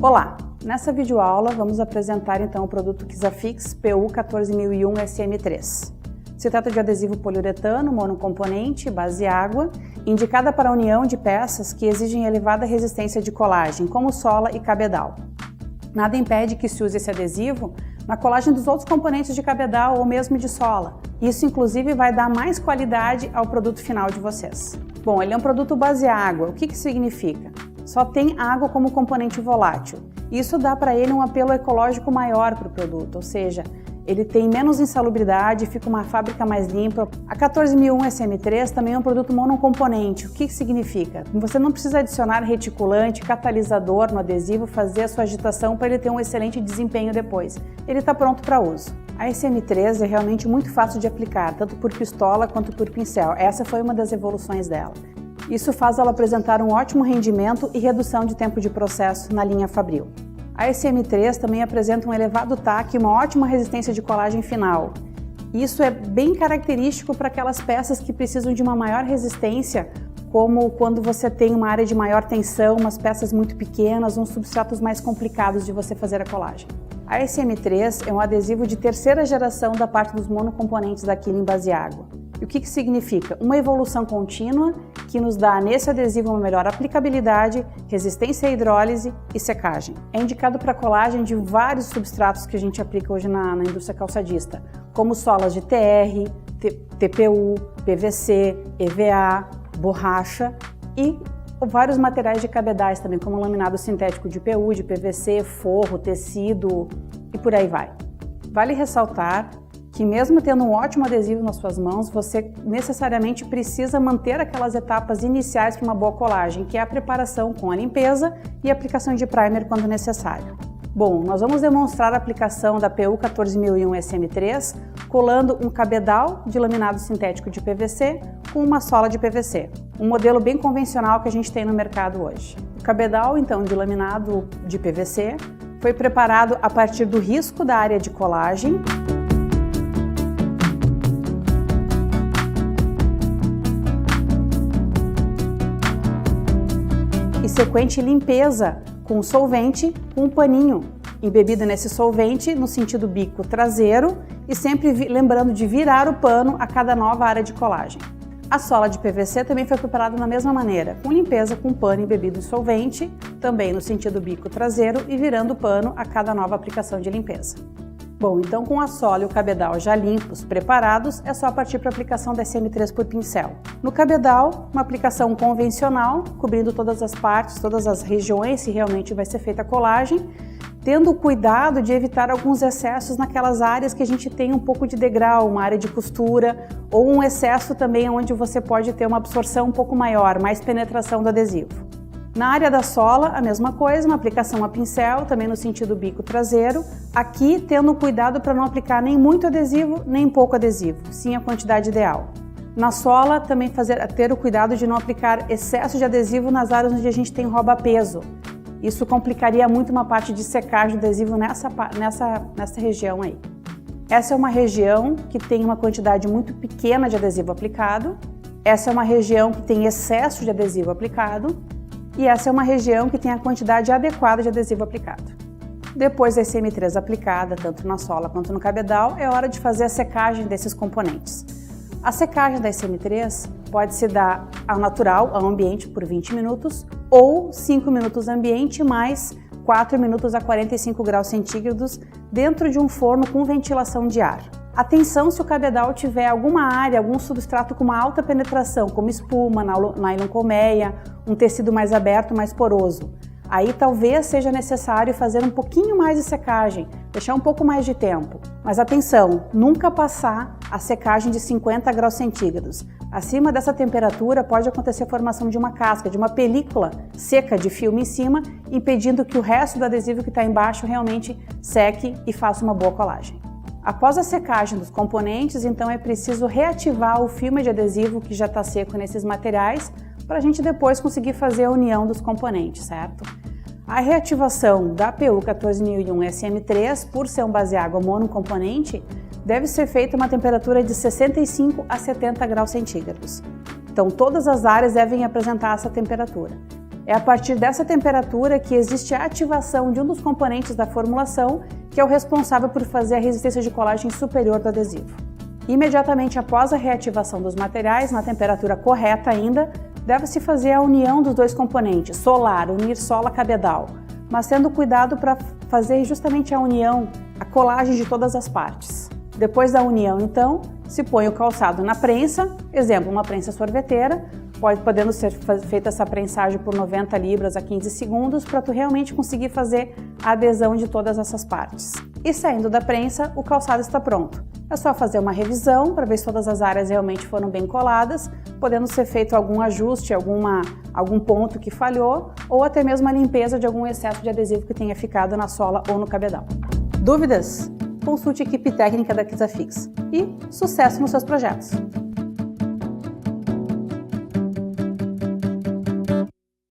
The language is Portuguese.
Olá! Nessa videoaula vamos apresentar então o produto Kisafix PU 14001 SM3. Se trata de adesivo poliuretano monocomponente, base água, indicada para a união de peças que exigem elevada resistência de colagem, como sola e cabedal. Nada impede que se use esse adesivo na colagem dos outros componentes de cabedal ou mesmo de sola. Isso inclusive vai dar mais qualidade ao produto final de vocês. Bom, ele é um produto base água. O que significa? Só tem água como componente volátil. Isso dá para ele um apelo ecológico maior para o produto, ou seja, ele tem menos insalubridade, fica uma fábrica mais limpa. A 14001 SM3 também é um produto monocomponente. O que significa? Você não precisa adicionar reticulante, catalisador no adesivo, fazer a sua agitação para ele ter um excelente desempenho depois. Ele está pronto para uso. A SM3 é realmente muito fácil de aplicar, tanto por pistola quanto por pincel. Essa foi uma das evoluções dela. Isso faz ela apresentar um ótimo rendimento e redução de tempo de processo na linha Fabril. A SM3 também apresenta um elevado taque e uma ótima resistência de colagem final. Isso é bem característico para aquelas peças que precisam de uma maior resistência, como quando você tem uma área de maior tensão, umas peças muito pequenas, uns substratos mais complicados de você fazer a colagem. A SM3 é um adesivo de terceira geração da parte dos monocomponentes da Killing Base Água. E o que significa? Uma evolução contínua que nos dá nesse adesivo uma melhor aplicabilidade, resistência à hidrólise e secagem. É indicado para colagem de vários substratos que a gente aplica hoje na indústria calçadista, como solas de TR, TPU, PVC, EVA, borracha e vários materiais de cabedais também, como laminado sintético de PU, de PVC, forro, tecido e por aí vai. Vale ressaltar que mesmo tendo um ótimo adesivo nas suas mãos, você necessariamente precisa manter aquelas etapas iniciais para uma boa colagem, que é a preparação com a limpeza e a aplicação de primer quando necessário. Bom, nós vamos demonstrar a aplicação da PU 14001 SM3 colando um cabedal de laminado sintético de PVC com uma sola de PVC, um modelo bem convencional que a gente tem no mercado hoje. O cabedal, então, de laminado de PVC foi preparado a partir do risco da área de colagem, e sequente limpeza com solvente, com um paninho embebido nesse solvente no sentido bico traseiro e sempre lembrando de virar o pano a cada nova área de colagem. A sola de PVC também foi preparada da mesma maneira, com limpeza com pano embebido em solvente, também no sentido bico traseiro e virando o pano a cada nova aplicação de limpeza. Bom, então com a sola e o cabedal já limpos, preparados, é só partir para a aplicação da SM3 por pincel. No cabedal, uma aplicação convencional, cobrindo todas as partes, todas as regiões, se realmente vai ser feita a colagem, tendo o cuidado de evitar alguns excessos naquelas áreas que a gente tem um pouco de degrau, uma área de costura, ou um excesso também onde você pode ter uma absorção um pouco maior, mais penetração do adesivo. Na área da sola, a mesma coisa, uma aplicação a pincel, também no sentido bico traseiro, aqui tendo cuidado para não aplicar nem muito adesivo, nem pouco adesivo, sim a quantidade ideal. Na sola, também ter o cuidado de não aplicar excesso de adesivo nas áreas onde a gente tem rouba-peso. Isso complicaria muito uma parte de secagem do adesivo nessa região aí. Essa é uma região que tem uma quantidade muito pequena de adesivo aplicado, essa é uma região que tem excesso de adesivo aplicado, e essa é uma região que tem a quantidade adequada de adesivo aplicado. Depois da SM3 aplicada, tanto na sola quanto no cabedal, é hora de fazer a secagem desses componentes. A secagem da SM3 pode se dar ao natural, ao ambiente, por 20 minutos, ou 5 minutos ambiente mais 4 minutos a 45 graus centígrados dentro de um forno com ventilação de ar. Atenção se o cabedal tiver alguma área, algum substrato com uma alta penetração, como espuma, nylon colmeia, um tecido mais aberto, mais poroso. Aí talvez seja necessário fazer um pouquinho mais de secagem, deixar um pouco mais de tempo. Mas atenção, nunca passar a secagem de 50 graus centígrados. Acima dessa temperatura pode acontecer a formação de uma casca, de uma película seca de filme em cima, impedindo que o resto do adesivo que está embaixo realmente seque e faça uma boa colagem. Após a secagem dos componentes, então é preciso reativar o filme de adesivo que já está seco nesses materiais para a gente depois conseguir fazer a união dos componentes, certo? A reativação da PU 14001 SM3, por ser um base água monocomponente, deve ser feita a uma temperatura de 65 a 70 graus centígrados. Então todas as áreas devem apresentar essa temperatura. É a partir dessa temperatura que existe a ativação de um dos componentes da formulação, que é o responsável por fazer a resistência de colagem superior do adesivo. Imediatamente após a reativação dos materiais, na temperatura correta ainda, deve-se fazer a união dos dois componentes, solar, unir sola cabedal, mas tendo cuidado para fazer justamente a união, a colagem de todas as partes. Depois da união, então, se põe o calçado na prensa, exemplo, uma prensa sorveteira, podendo ser feita essa prensagem por 90 libras a 15 segundos para tu realmente conseguir fazer a adesão de todas essas partes. E saindo da prensa, o calçado está pronto. É só fazer uma revisão para ver se todas as áreas realmente foram bem coladas, podendo ser feito algum ajuste, algum ponto que falhou, ou até mesmo a limpeza de algum excesso de adesivo que tenha ficado na sola ou no cabedal. Dúvidas? Consulte a equipe técnica da Kisafix e sucesso nos seus projetos!